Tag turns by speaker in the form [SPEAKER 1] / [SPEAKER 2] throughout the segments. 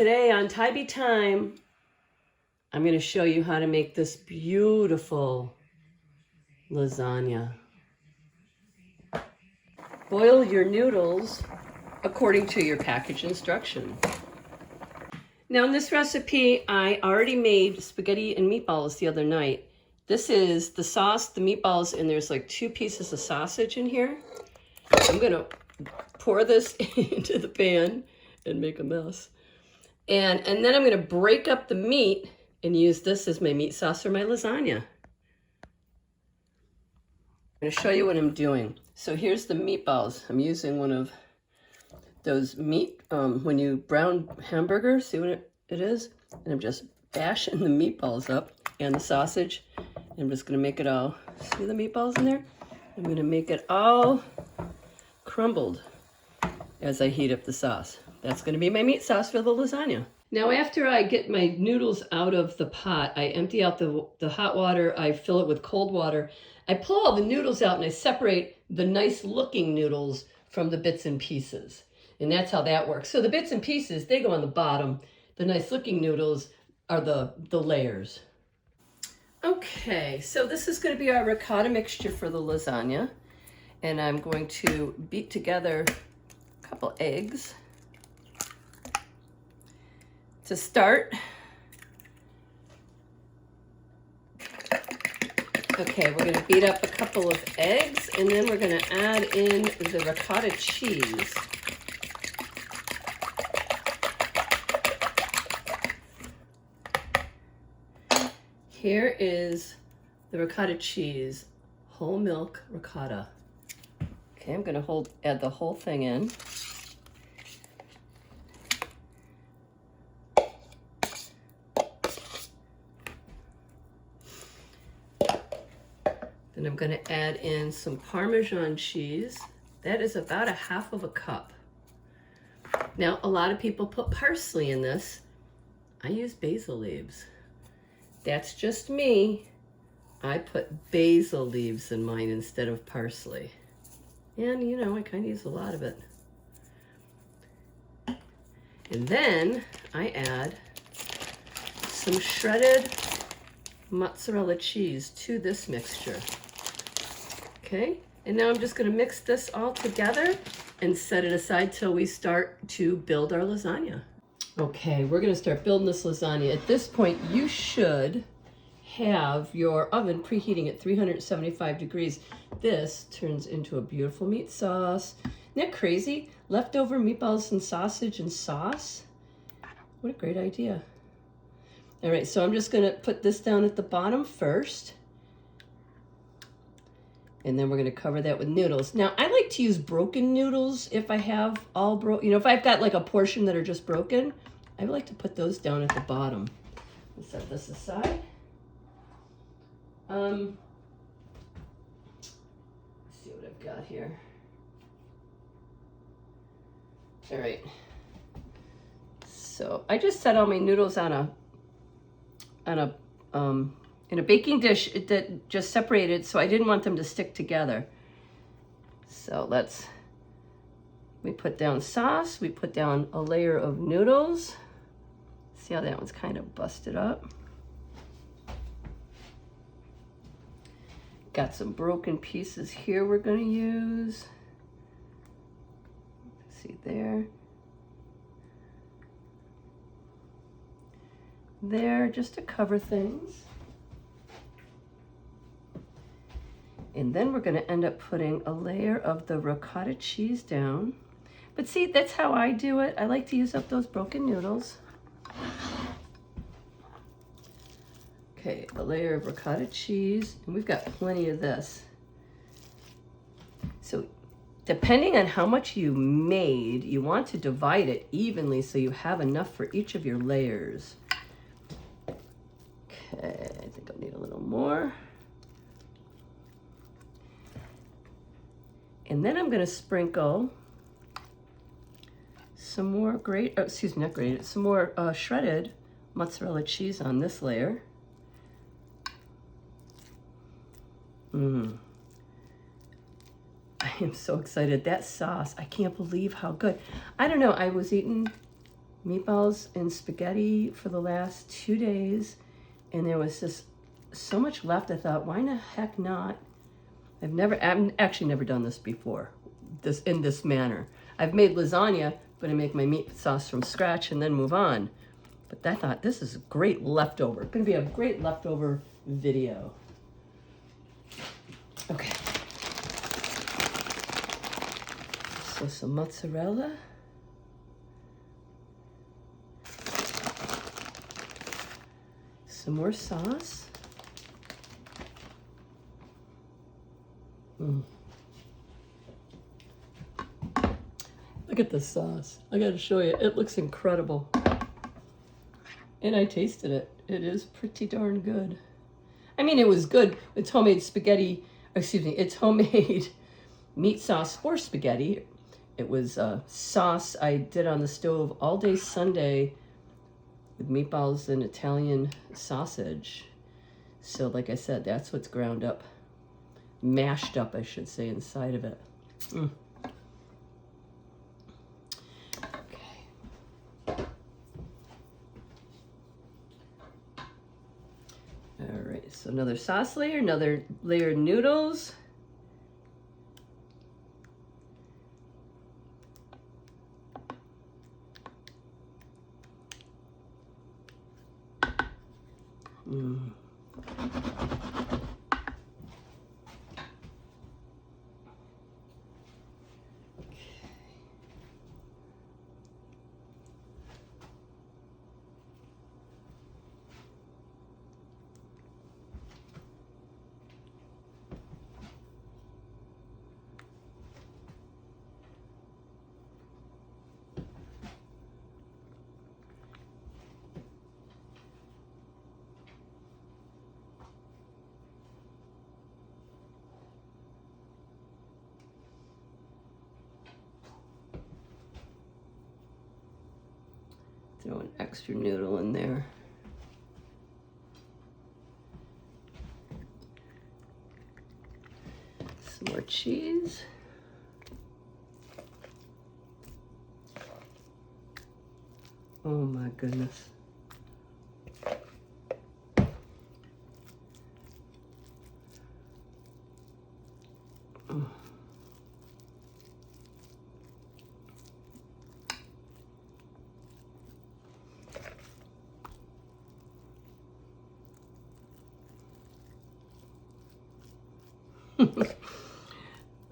[SPEAKER 1] Today on Tybee Time, I'm going to show you how to make this beautiful lasagna. Boil your noodles according to your package instruction. Now in this recipe, I already made spaghetti and meatballs the other night. This is the sauce, the meatballs, and there's like 2 pieces of sausage in here. I'm going to pour this into the pan and make a mess. And then I'm going to break up the meat and use this as my meat sauce for my lasagna. I'm going to show you what I'm doing. So here's the meatballs. I'm using one of those meat, when you brown hamburgers, see what it is? And I'm just bashing the meatballs up and the sausage. I'm just going to make it all, see the meatballs in there? I'm going to make it all crumbled as I heat up the sauce. That's going to be my meat sauce for the lasagna. Now after I get my noodles out of the pot, I empty out the hot water, I fill it with cold water. I pull all the noodles out and I separate the nice looking noodles from the bits and pieces. And that's how that works. So the bits and pieces, they go on the bottom. The nice looking noodles are the layers. Okay, so this is going to be our ricotta mixture for the lasagna. And I'm going to beat together a couple eggs. To start, okay, we're going to beat up a couple of eggs, and then we're going to add in the ricotta cheese. Here is the ricotta cheese, whole milk ricotta. Okay, I'm going to add the whole thing in. Then I'm going to add in some Parmesan cheese. That is about 1/2 cup. Now, a lot of people put parsley in this. I use basil leaves. That's just me. I put basil leaves in mine instead of parsley. And, you know, I kind of use a lot of it. And then I add some shredded mozzarella cheese to this mixture. Okay, and now I'm just going to mix this all together and set it aside till we start to build our lasagna. Okay, we're going to start building this lasagna. At this point, you should have your oven preheating at 375 degrees. This turns into a beautiful meat sauce. Isn't that crazy? Leftover meatballs and sausage and sauce. What a great idea. All right, so I'm just going to put this down at the bottom first. And then we're going to cover that with noodles. Now, I like to use broken noodles if I have all broken. You know, if I've got like a portion that are just broken, I like to put those down at the bottom. Let's set this aside. Let's see what I've got here. All right. So I just set all my noodles in a baking dish that just separated, so I didn't want them to stick together. So we put down sauce, we put down a layer of noodles. See how that one's kind of busted up? Got some broken pieces here we're gonna use. See there. There, just to cover things. And then we're going to end up putting a layer of the ricotta cheese down. But see, that's how I do it. I like to use up those broken noodles. Okay, a layer of ricotta cheese. And we've got plenty of this. So depending on how much you made, you want to divide it evenly so you have enough for each of your layers. Okay, I think I'll need a little more. And then I'm going to sprinkle some more some more shredded mozzarella cheese on this layer. I am so excited. That sauce, I can't believe how good. I don't know, I was eating meatballs and spaghetti for the last 2 days, and there was just so much left. I thought, why the heck not? I've actually never done this before, in this manner. I've made lasagna, but I make my meat sauce from scratch and then move on. But I thought, this is a great leftover. It's gonna be a great leftover video. Okay. So some mozzarella. Some more sauce. Look at the sauce. I gotta show you. It looks incredible. And I tasted it. It is pretty darn good. I mean, it was good. It's homemade spaghetti. Excuse me. It's homemade meat sauce for spaghetti. It was sauce I did on the stove all day Sunday with meatballs and Italian sausage. So like I said, that's what's ground up. Mashed up, I should say, inside of it. Okay. All right, so another sauce layer, another layer of noodles. Throw an extra noodle in there. Some more cheese. Oh my goodness.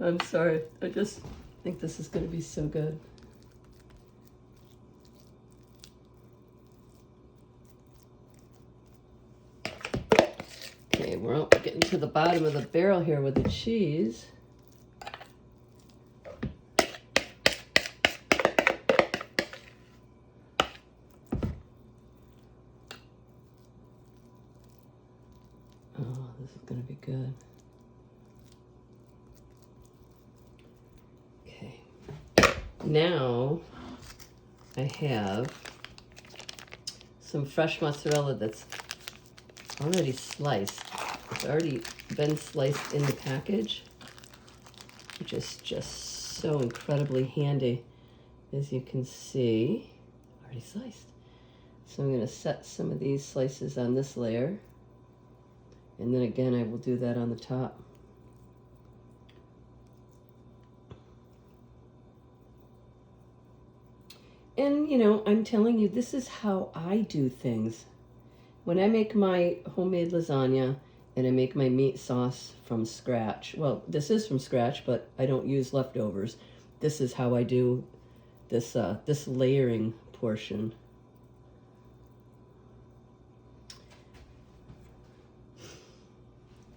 [SPEAKER 1] I'm sorry. I just think this is going to be so good. Okay, we're getting to the bottom of the barrel here with the cheese. Oh, this is going to be good. Now I have some fresh mozzarella that's already sliced. It's already been sliced in the package, which is just so incredibly handy. As you can see, already sliced. So I'm going to set some of these slices on this layer, and then again I will do that on the top. And, you know, I'm telling you, this is how I do things. When I make my homemade lasagna and I make my meat sauce from scratch, well, this is from scratch, but I don't use leftovers. This is how I do this, this layering portion.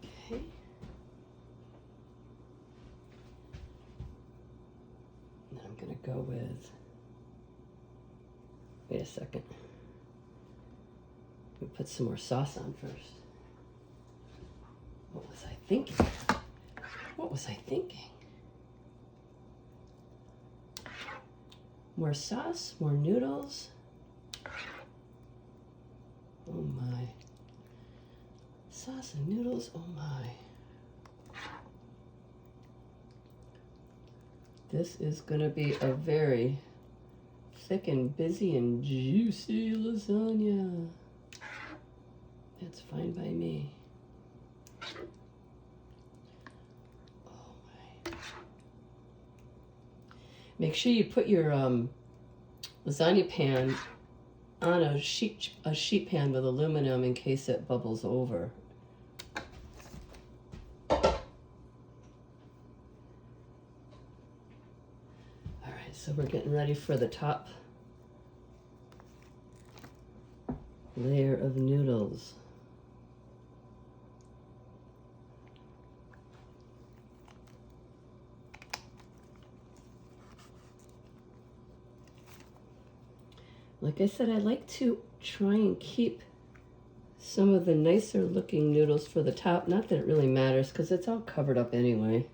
[SPEAKER 1] Okay. And I'm going to go with... Wait a second. Let me put some more sauce on first. What was I thinking? What was I thinking? More sauce, more noodles. Oh my. Sauce and noodles, oh my. This is gonna be a very thick and busy and juicy lasagna. That's fine by me. Oh my. Make sure you put your lasagna pan on a sheet pan with aluminum in case it bubbles over. So we're getting ready for the top layer of noodles. Like I said, I like to try and keep some of the nicer looking noodles for the top. Not that it really matters because it's all covered up anyway.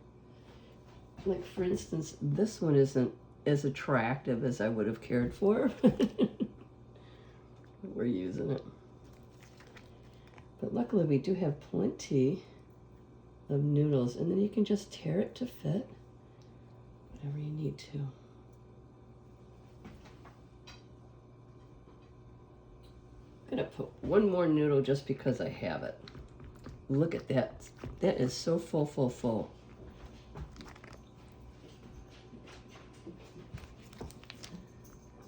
[SPEAKER 1] Like for instance, this one isn't as attractive as I would have cared for. We're using it. But luckily we do have plenty of noodles, and then you can just tear it to fit whatever you need to. I'm gonna put one more noodle just because I have it. Look at that. That is so full, full, full.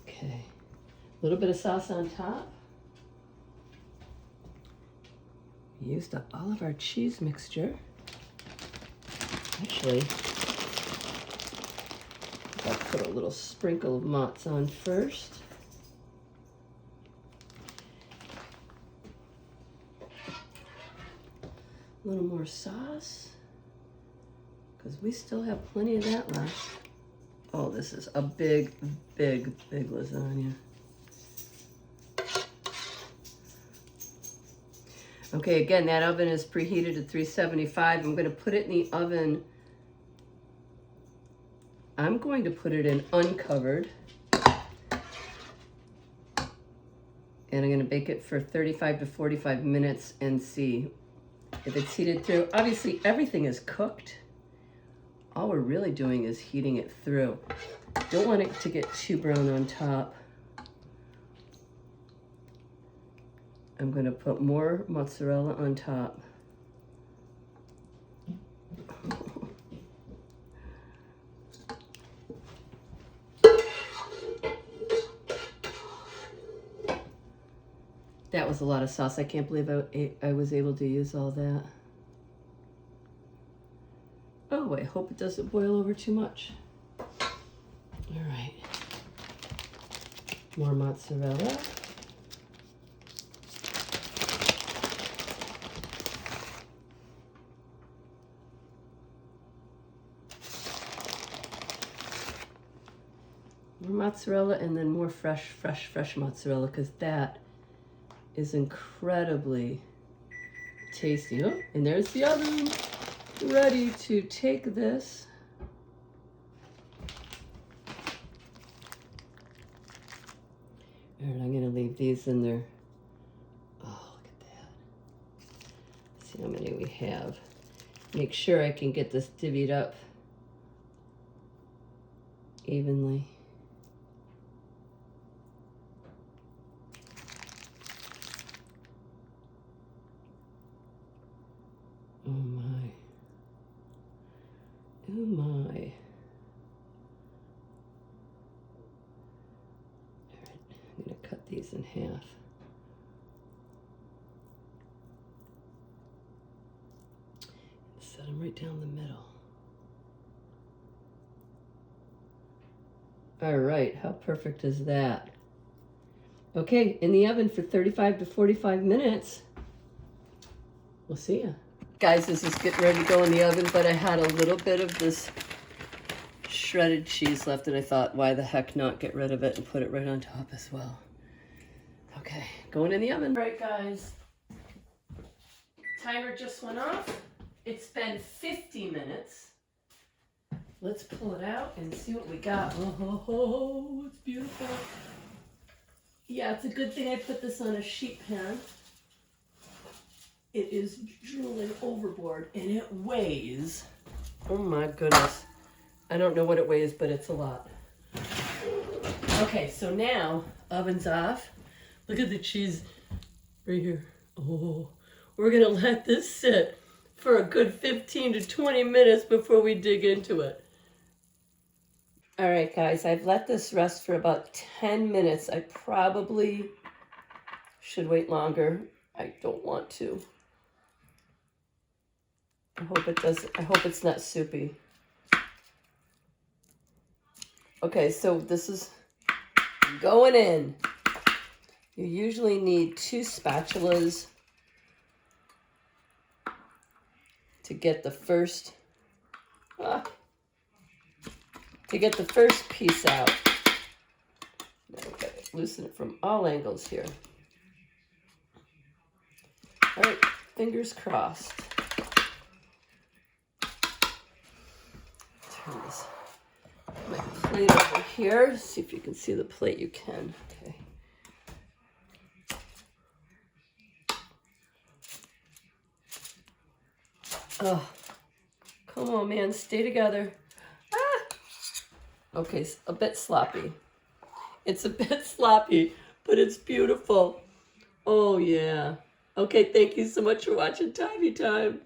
[SPEAKER 1] Okay, a little bit of sauce on top. We used up all of our cheese mixture. Actually, I'll put a little sprinkle of mozz on first. A little more sauce, because we still have plenty of that left. Oh, this is a big, big, big lasagna. Okay, again, that oven is preheated at 375. I'm going to put it in the oven. I'm going to put it in uncovered. And I'm going to bake it for 35 to 45 minutes and see if it's heated through. Obviously, everything is cooked. All we're really doing is heating it through. Don't want it to get too brown on top. I'm going to put more mozzarella on top. That was a lot of sauce. I can't believe I was able to use all that. Oh, I hope it doesn't boil over too much. All right. More mozzarella. More mozzarella, and then more fresh mozzarella, because that is incredibly tasty. Oh, and there's the oven. Ready to take this and I'm going to leave these in there. Oh, look at that. Let's see how many we have. Make sure I can get this divvied up evenly. Oh my. Oh my. All right, I'm going to cut these in half. Set them right down the middle. All right, how perfect is that? Okay, in the oven for 35 to 45 minutes. We'll see ya. Guys, this is getting ready to go in the oven, but I had a little bit of this shredded cheese left, and I thought, why the heck not get rid of it and put it right on top as well. Okay, going in the oven. All right, guys. Timer just went off. It's been 50 minutes. Let's pull it out and see what we got. Oh, it's beautiful. Yeah, it's a good thing I put this on a sheet pan. It is drooling overboard, and it weighs, oh my goodness. I don't know what it weighs, but it's a lot. Okay, so now oven's off. Look at the cheese right here. Oh, we're gonna let this sit for a good 15 to 20 minutes before we dig into it. All right, guys, I've let this rest for about 10 minutes. I probably should wait longer. I don't want to. I hope it doesn't. I hope it's not soupy. Okay, so this is going in. You usually need 2 spatulas to get the first piece out. Now we've got to loosen it from all angles here. All right, fingers crossed. Turn this my plate over here. See if you can see the plate. You can. Okay. Oh, come on, man. Stay together. Ah! Okay, a bit sloppy. It's a bit sloppy, but it's beautiful. Oh, yeah. Okay, thank you so much for watching Tiny Time.